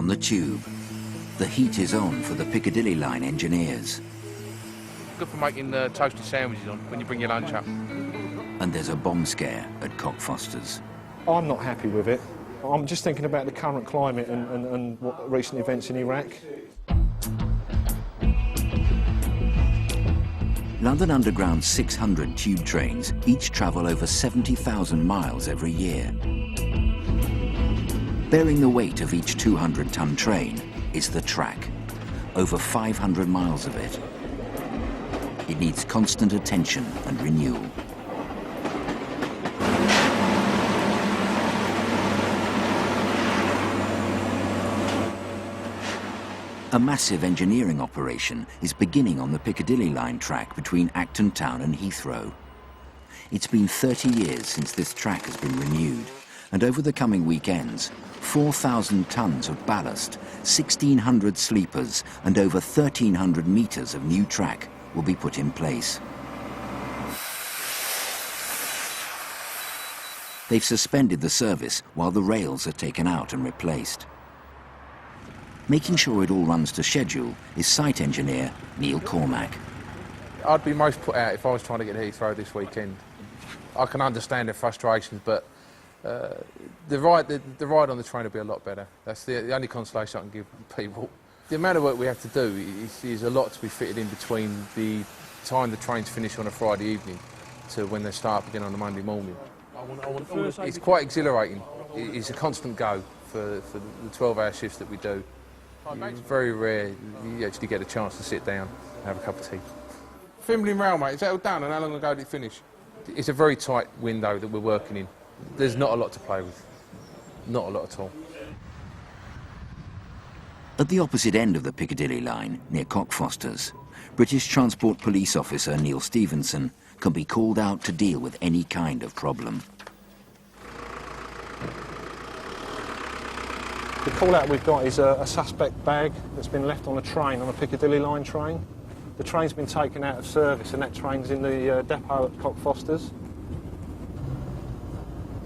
on the tube. The heat is on for the Piccadilly line engineers. Good for making toasted sandwiches on when you bring your lunch up. And there's a bomb scare at Cockfosters. I'm not happy with it. I'm just thinking about the current climate and what recent events in Iraq. London Underground's 600 tube trains each travel over 70,000 miles every year. Bearing the weight of each 200-ton train is the track, over 500 miles of it. It needs constant attention and renewal. A massive engineering operation is beginning on the Piccadilly line track between Acton Town and Heathrow. It's been 30 years since this track has been renewed, and over the coming weekends, 4,000 tons of ballast, 1,600 sleepers, and over 1,300 metres of new track will be put in place. They've suspended the service while the rails are taken out and replaced. Making sure it all runs to schedule is site engineer Neil Cormack. I'd be most put out if I was trying to get to Heathrow this weekend. I can understand their frustrations, but the ride on the train will be a lot better. That's the only consolation I can give people. The amount of work we have to do is a lot to be fitted in between the time the trains finish on a Friday evening to when they start up again on a Monday morning. It's quite exhilarating. It's a constant go for the 12-hour shifts that we do. It's very rare you actually get a chance to sit down and have a cup of tea. Fimbling Rail, mate, is that all done and how long ago did it finish? It's a very tight window that we're working in. There's not a lot to play with. Not a lot at all. At the opposite end of the Piccadilly line, near Cockfosters, British Transport Police Officer Neil Stevenson can be called out to deal with any kind of problem. The call-out we've got is a suspect bag that's been left on a train, on a Piccadilly line train. The train's been taken out of service and that train's in the depot at Cockfosters.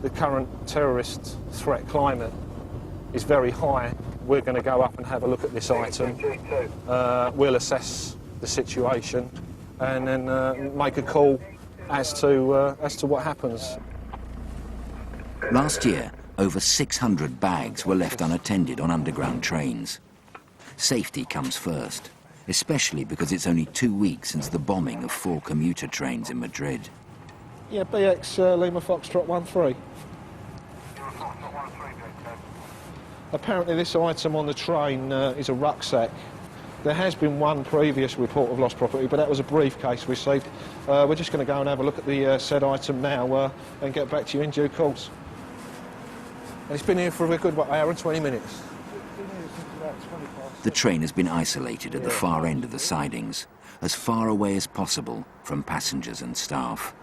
The current terrorist threat climate is very high. We're going to go up and have a look at this item. We'll assess the situation and then make a call as to what happens. Last year, over 600 bags were left unattended on underground trains. Safety comes first, especially because it's only 2 weeks since the bombing of 4 commuter trains in Madrid. Yeah, BX Lima Foxtrot 13. Apparently this item on the train is a rucksack. There has been one previous report of lost property, but that was a briefcase received. We're just going to go and have a look at the said item now and get back to you in due course. And it's been here for a good, hour and 20 minutes. The train has been isolated at the far end of the sidings, as far away as possible from passengers and staff.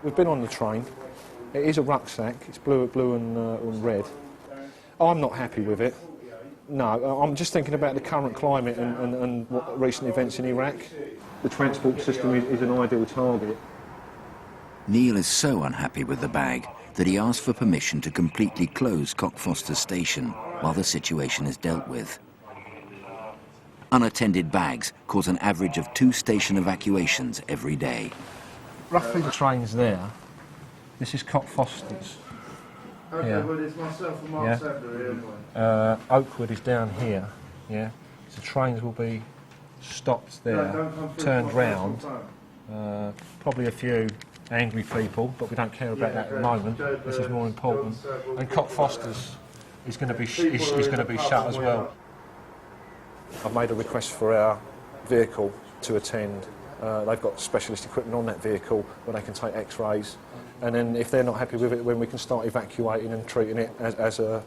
We've been on the train. It is a rucksack. It's blue and red. I'm not happy with it. No, I'm just thinking about the current climate and what recent events in Iraq. The transport system is an ideal target. Neil is so unhappy with the bag that he asked for permission to completely close Cockfosters station while the situation is dealt with. Unattended bags cause an average of 2 station evacuations every day. Roughly the train's there. This is Cockfosters. Okay, well, it's myself and Mark Sadler here. Oakwood is down here, yeah. So trains will be stopped there, turned round. Probably a few angry people, but we don't care about that at the moment. This is more important. And Cockfosters is going to be shut as well. I've made a request for our vehicle to attend. They've got specialist equipment on that vehicle where they can take X-rays, and then if they're not happy with it, then we can start evacuating and treating it as a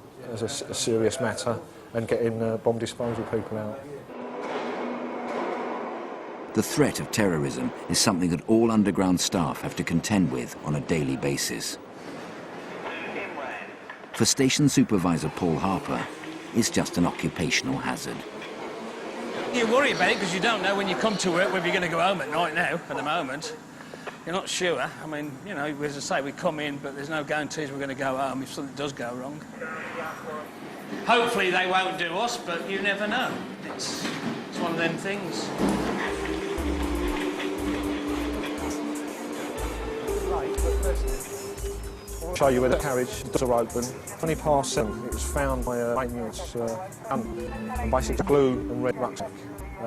serious matter and getting bomb disposal people out. The threat of terrorism is something that all underground staff have to contend with on a daily basis. For Station Supervisor Paul Harper, it's just an occupational hazard. You worry about it because you don't know when you come to work whether you're going to go home at night now, at the moment. You're not sure. I mean, you know, as I say, we come in, but there's no guarantees we're going to go home if something does go wrong. Hopefully they won't do us, but you never know. It's one of them things. I'll show you where the carriage doors are open. 7:20. It was found by a maintenance and basically glue and red rucksack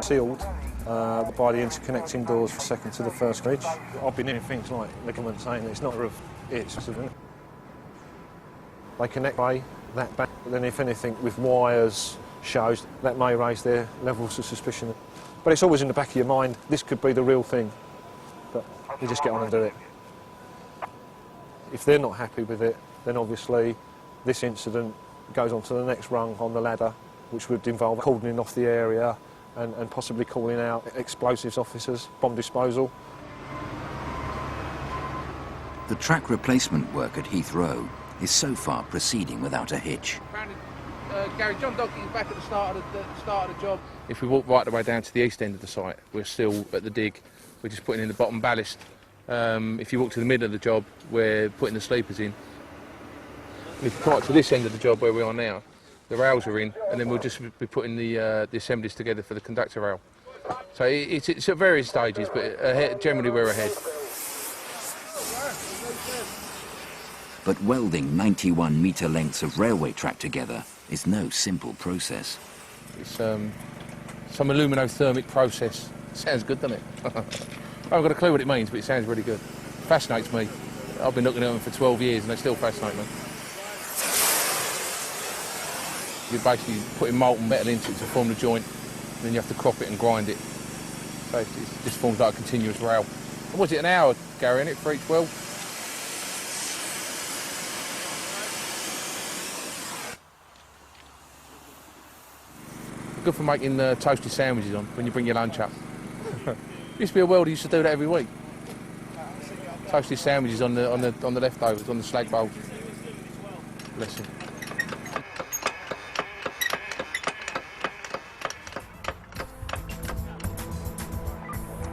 sealed by the interconnecting doors from second to the first carriage. I've been hearing things like the government saying it's not a roof, it's a roof. They connect that back, but then if anything with wires shows, that may raise their levels of suspicion. But it's always in the back of your mind, this could be the real thing, but you just get on and do it. If they're not happy with it, then obviously this incident goes on to the next rung on the ladder, which would involve cordoning off the area and possibly calling out explosives officers, bomb disposal. The track replacement work at Heathrow is so far proceeding without a hitch. Gary, John Donkey's back at the start of the job. If we walk right the way down to the east end of the site, we're still at the dig. We're just putting in the bottom ballast. If you walk to the middle of the job, we're putting the sleepers in. If you come to this end of the job where we are now, the rails are in, and then we'll just be putting the assemblies together for the conductor rail. So it's at various stages, but generally we're ahead. But welding 91-metre lengths of railway track together is no simple process. It's some aluminothermic process. Sounds good, doesn't it? I haven't got a clue what it means, but it sounds really good. Fascinates me. I've been looking at them for 12 years and they still fascinate me. You're basically putting molten metal into it to form the joint, and then you have to crop it and grind it. So it just forms like a continuous rail. And was it an hour, Gary, innit, for each weld? Good for making toasted sandwiches on when you bring your lunch up. Used to be a welder who used to do that every week. Toasted sandwiches on the leftovers, on the slag bowls. Bless him.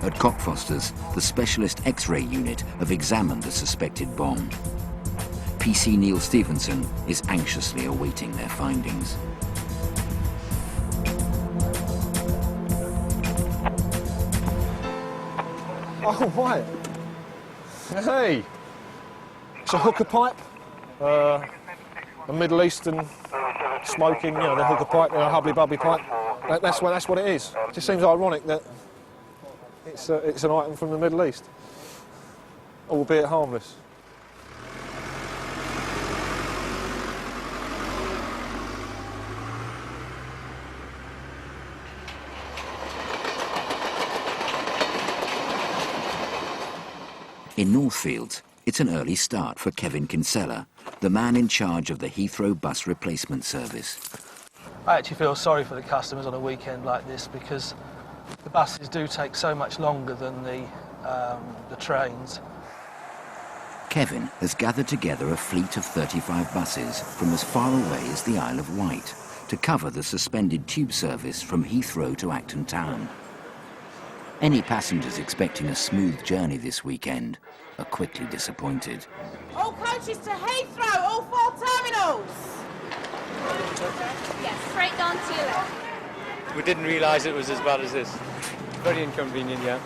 At Cockfosters, the specialist X-ray unit have examined the suspected bomb. PC Neil Stevenson is anxiously awaiting their findings. Oh, right. Hey. It's a hooker pipe. A Middle Eastern smoking, you know, the hooker pipe, a hubbly-bubbly pipe. That's what it is. It just seems ironic that it's an item from the Middle East, albeit harmless. In Northfields, it's an early start for Kevin Kinsella, the man in charge of the Heathrow bus replacement service. I actually feel sorry for the customers on a weekend like this because the buses do take so much longer than the trains. Kevin has gathered together a fleet of 35 buses from as far away as the Isle of Wight to cover the suspended tube service from Heathrow to Acton Town. Any passengers expecting a smooth journey this weekend are quickly disappointed. All coaches to Heathrow, all 4 terminals! Yes, straight down to your left. We didn't realise it was as bad as this. Very inconvenient, yeah.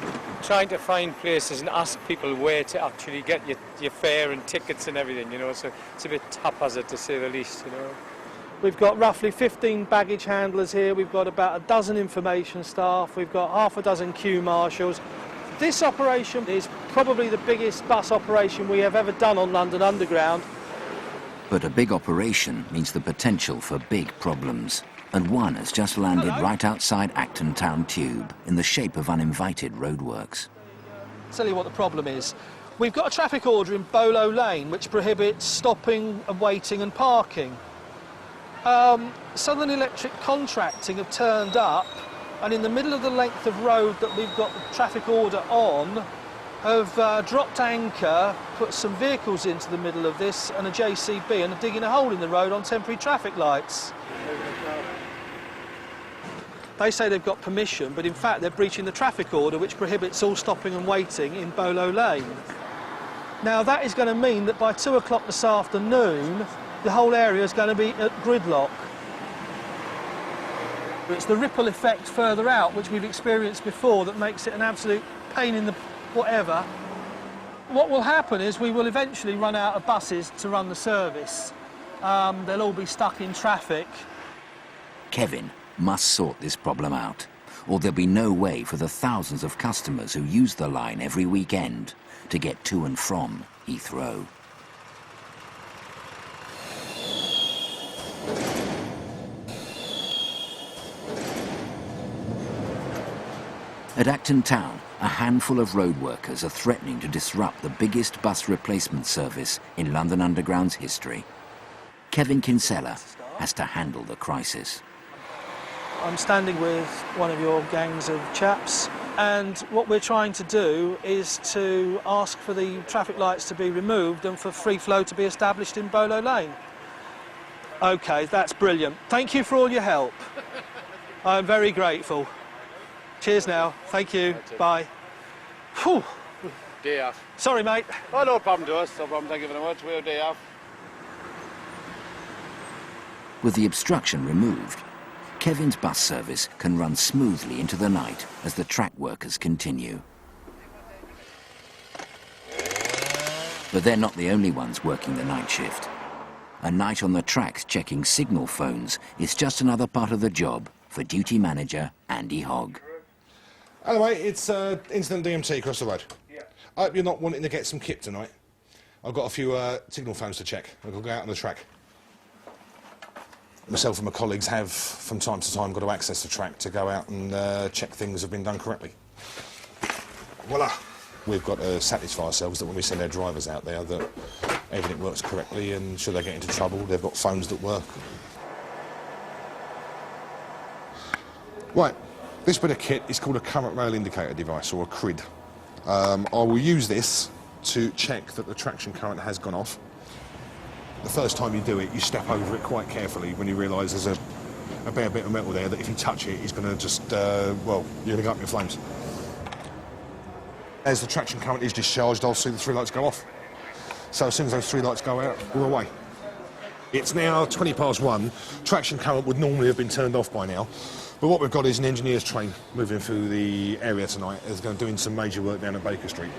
Trying to find places and ask people where to actually get your fare and tickets and everything, you know, so it's a bit haphazard to say the least, you know. We've got roughly 15 baggage handlers here, we've got about a dozen information staff, we've got half a dozen queue marshals. This operation is probably the biggest bus operation we have ever done on London Underground. But a big operation means the potential for big problems. And one has just landed right outside Acton Town Tube in the shape of uninvited roadworks. I'll tell you what the problem is. We've got a traffic order in Bolo Lane which prohibits stopping and waiting and parking. Southern Electric Contracting have turned up and in the middle of the length of road that we've got the traffic order on have dropped anchor, put some vehicles into the middle of this and a JCB and are digging a hole in the road on temporary traffic lights. They say they've got permission, but in fact they're breaching the traffic order which prohibits all stopping and waiting in Bolo Lane. Now that is going to mean that by 2 o'clock this afternoon the whole area is going to be at gridlock. It's the ripple effect further out which we've experienced before that makes it an absolute pain in the whatever. What will happen is we will eventually run out of buses to run the service. They'll all be stuck in traffic. Kevin must sort this problem out, or there'll be no way for the thousands of customers who use the line every weekend to get to and from Heathrow. At Acton Town, a handful of road workers are threatening to disrupt the biggest bus replacement service in London Underground's history. Kevin Kinsella has to handle the crisis. I'm standing with one of your gangs of chaps, and what we're trying to do is to ask for the traffic lights to be removed and for free flow to be established in Bolo Lane. OK, that's brilliant. Thank you for all your help. I'm very grateful. Cheers now. Thank you. Bye. Whew. Day off. Sorry, mate. Oh, no problem to us. No problem. Thank you very much. We're day off. With the obstruction removed, Kevin's bus service can run smoothly into the night as the track workers continue. But they're not the only ones working the night shift. A night on the tracks checking signal phones is just another part of the job for duty manager Andy Hogg. Hello mate, it's Incident DMT across the road. Yeah. I hope you're not wanting to get some kit tonight. I've got a few signal phones to check. I'll go out on the track. Myself and my colleagues have, from time to time, got to access the track to go out and check things have been done correctly. Voila! We've got to satisfy ourselves that when we send our drivers out there that everything works correctly, and should they get into trouble, they've got phones that work. Right, this bit of kit is called a current rail indicator device, or a CRID. I will use this to check that the traction current has gone off. The first time you do it, you step over it quite carefully when you realise there's a bare bit of metal there that if you touch it, it's going to just, well, you're going to go up in flames. As the traction current is discharged, I'll see the 3 lights go off. So as soon as those 3 lights go out, we're away. It's now 1:20. Traction current would normally have been turned off by now. But what we've got is an engineer's train moving through the area tonight. It's going to doing some major work down at Baker Street.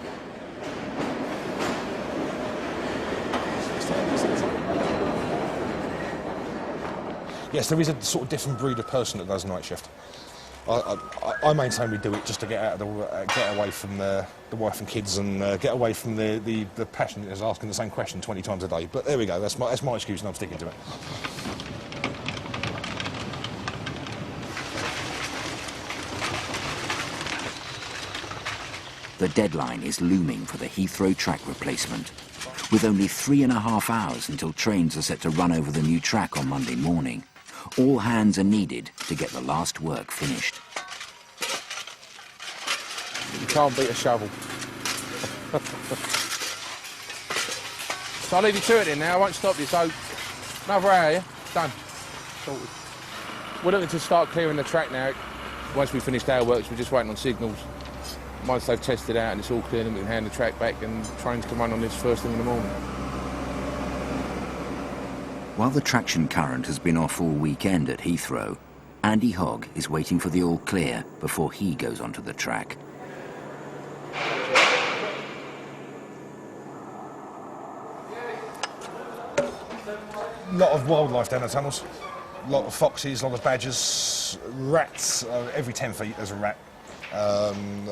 Yes, there is a sort of different breed of person that does night shift. I maintain we do it just to get out of get away from the wife and kids and get away from the passion that's asking the same question 20 times a day. But there we go. That's my excuse, and I'm sticking to it. The deadline is looming for the Heathrow track replacement. With only 3.5 hours until trains are set to run over the new track on Monday morning, all hands are needed to get the last work finished. You can't beat a shovel. So I'll leave you to it then now, I won't stop you. So, another hour, yeah? Done. Sorted. We're looking to start clearing the track now. Once we've finished our works, we're just waiting on signals. Once they've tested out and it's all clear, then we can hand the track back and trains can run on this first thing in the morning. While the traction current has been off all weekend at Heathrow, Andy Hogg is waiting for the all clear before he goes onto the track. A lot of wildlife down the tunnels. A lot of foxes, a lot of badgers, rats. Every 10 feet there's a rat.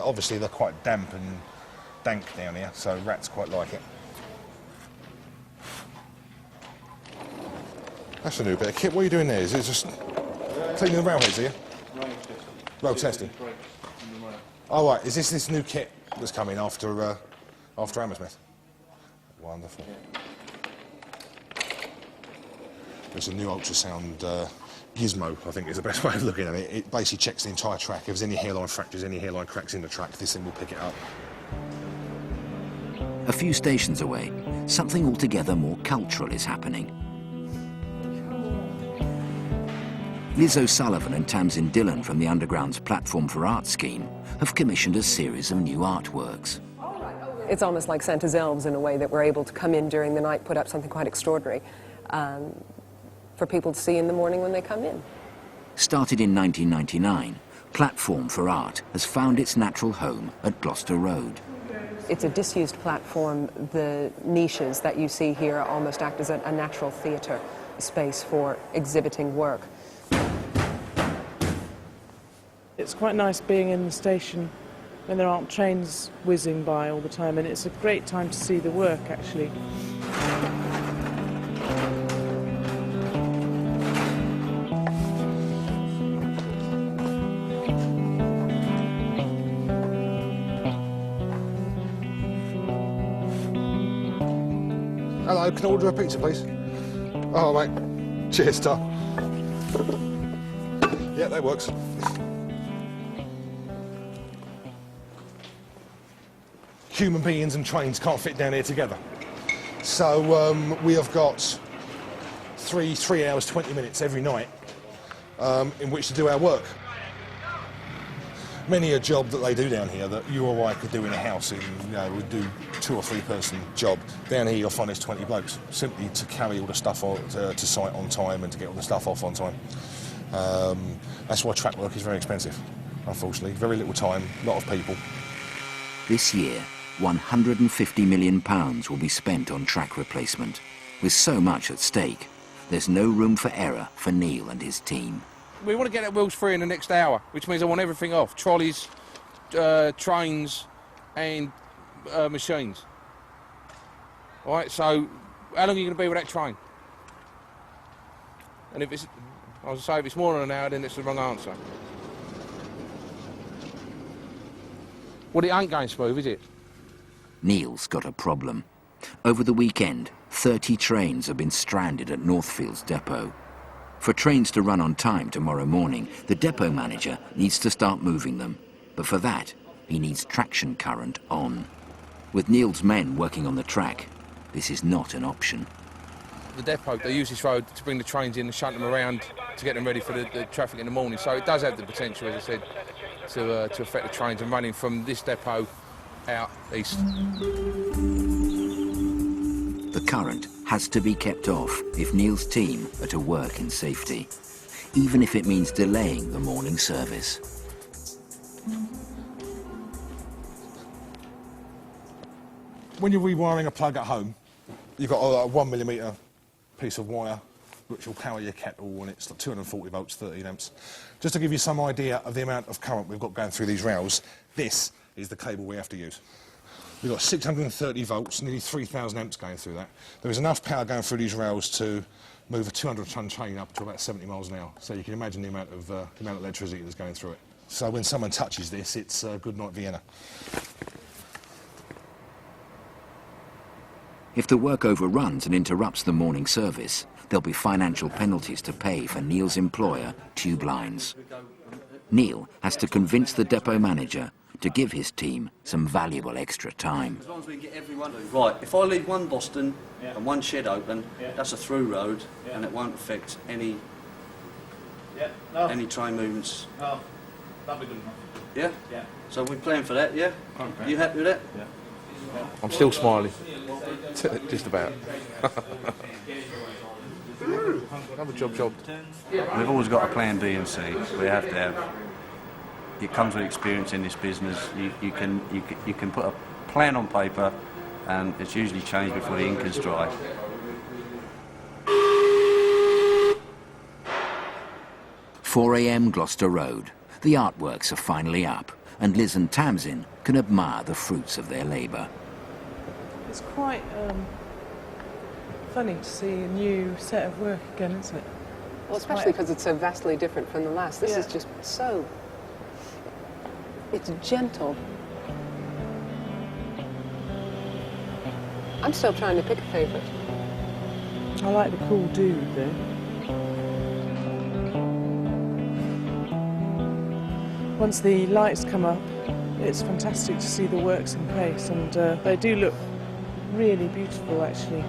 Obviously they're quite damp and dank down here, so rats quite like it. That's a new bit of kit. What are you doing there? Is it just cleaning the railheads here? Rail testing. Oh right, is this new kit that's coming after Hammersmith? Wonderful. There's a new ultrasound gizmo, I think is the best way of looking at it. It basically checks the entire track. If there's any hairline fractures, any hairline cracks in the track, this thing will pick it up. A few stations away, something altogether more cultural is happening. Liz O'Sullivan and Tamsin Dillon from the Underground's Platform for Art scheme have commissioned a series of new artworks. It's almost like Santa's elves in a way that we're able to come in during the night, put up something quite extraordinary for people to see in the morning when they come in. Started in 1999, Platform for Art has found its natural home at Gloucester Road. It's a disused platform. The niches that you see here almost act as a natural theatre space for exhibiting work. It's quite nice being in the station when there aren't trains whizzing by all the time, and it's a great time to see the work, actually. Hello, can I order a pizza, please? Oh, mate. Cheers, Tom. Yeah, that works. Human beings and trains can't fit down here together. So we have got three hours, 20 minutes every night in which to do our work. Many a job that they do down here that you or I could do in a house in, would do 2 or 3 person job. Down here you'll find there's 20 blokes, simply to carry all the stuff to site on time and to get all the stuff off on time. That's why track work is very expensive, unfortunately. Very little time, a lot of people. This year, £150 million will be spent on track replacement. With so much at stake, there's no room for error for Neil and his team. We want to get that wheels free in the next hour, which means I want everything off. Trolleys, trains and machines. All right, so how long are you going to be with that train? And if it's, I was say, if it's more than an hour, then it's the wrong answer. Well, it ain't going smooth, is it? Neil's got a problem. Over the weekend, 30 trains have been stranded at Northfields depot. For trains to run on time tomorrow morning, the depot manager needs to start moving them. But for that, he needs traction current on. With Neil's men working on the track, this is not an option. The depot, they use this road to bring the trains in and shunt them around to get them ready for the traffic in the morning. So it does have the potential, as I said, to affect the trains and running from this depot out east. The current has to be kept off if Neil's team are to work in safety, even if it means delaying the morning service. When you're rewiring a plug at home, you've got a 1mm piece of wire which will power your kettle, and it's 240 volts, 13 amps. Just to give you some idea of the amount of current we've got going through these rails, this is the cable we have to use. We've got 630 volts, nearly 3,000 amps going through that. There is enough power going through these rails to move a 200-ton train up to about 70 miles an hour. So you can imagine the amount of electricity that's going through it. So when someone touches this, it's good night Vienna. If the work overruns and interrupts the morning service, there'll be financial penalties to pay for Neil's employer, Tube Lines. Neil has to convince the depot manager to give his team some valuable extra time. As long as we can get everyone. Right, if I leave one Boston and one shed open, that's a through road, and it won't affect any train movements. No, that'll be good enough. Yeah? Yeah. So we're playing for that, yeah? Okay. You happy with that? Yeah. I'm still smiling. Just about. Another job. We've always got a plan B and C. We have to have. It comes with experience in this business. You can put a plan on paper, and it's usually changed before the ink is dry. "4 a.m. Gloucester Road. The artworks are finally up, and Liz and Tamsin can admire the fruits of their labour. It's quite funny to see a new set of work again, isn't it? Well, especially because it's so vastly different from the last. This is just so... It's gentle. I'm still trying to pick a favourite. I like the cool dude, though. Once the lights come up, it's fantastic to see the works in place, and they do look really beautiful, actually.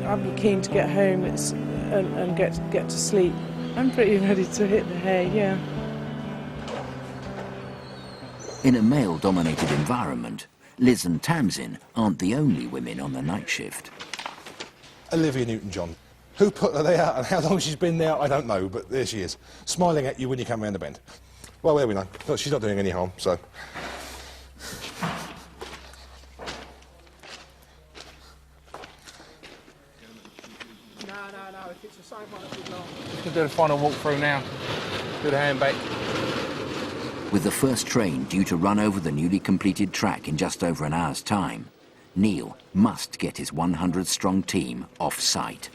I'm keen to get home. It's and get to sleep. I'm pretty ready to hit the hay, yeah. In a male-dominated environment, Liz and Tamsin aren't the only women on the night shift. Olivia Newton-John. Who put her there and how long she's been there, I don't know, but there she is, smiling at you when you come round the bend. Well, there we know. Look, she's not doing any harm, so... No, if it's the same one, it's long. Just gonna do the final walk through now. Do the hand back. With the first train due to run over the newly completed track in just over an hour's time, Neil must get his 100-strong team off-site.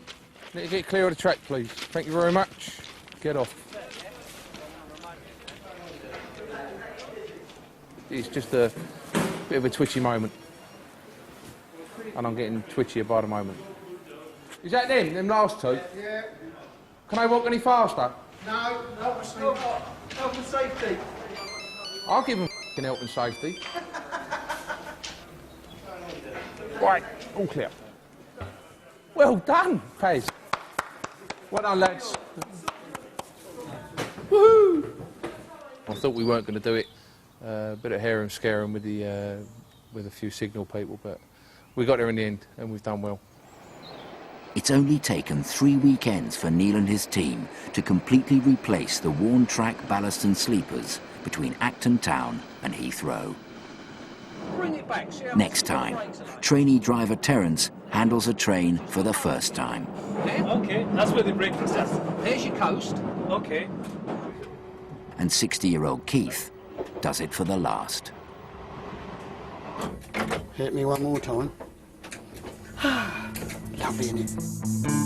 Need to get clear of the track, please. Thank you very much. Get off. It's just a bit of a twitchy moment. And I'm getting twitchier by the moment. Is that them last two? Yeah. Can I walk any faster? No, health and safety. I'll give them help and safety. Right, all clear. Well done, Pez. Well done, lads. Woohoo! I thought we weren't going to do it. A bit of hair and scaring with a few signal people, but we got there in the end, and we've done well. It's only taken 3 weekends for Neil and his team to completely replace the worn track ballast and sleepers between Acton Town and Heathrow. Bring it back. Next time, trainee driver Terence handles a train for the first time. Okay, that's where the breakfast is. There's your coast. Okay. And 60-year-old Keith does it for the last. Hit me one more time. Lovely, innit?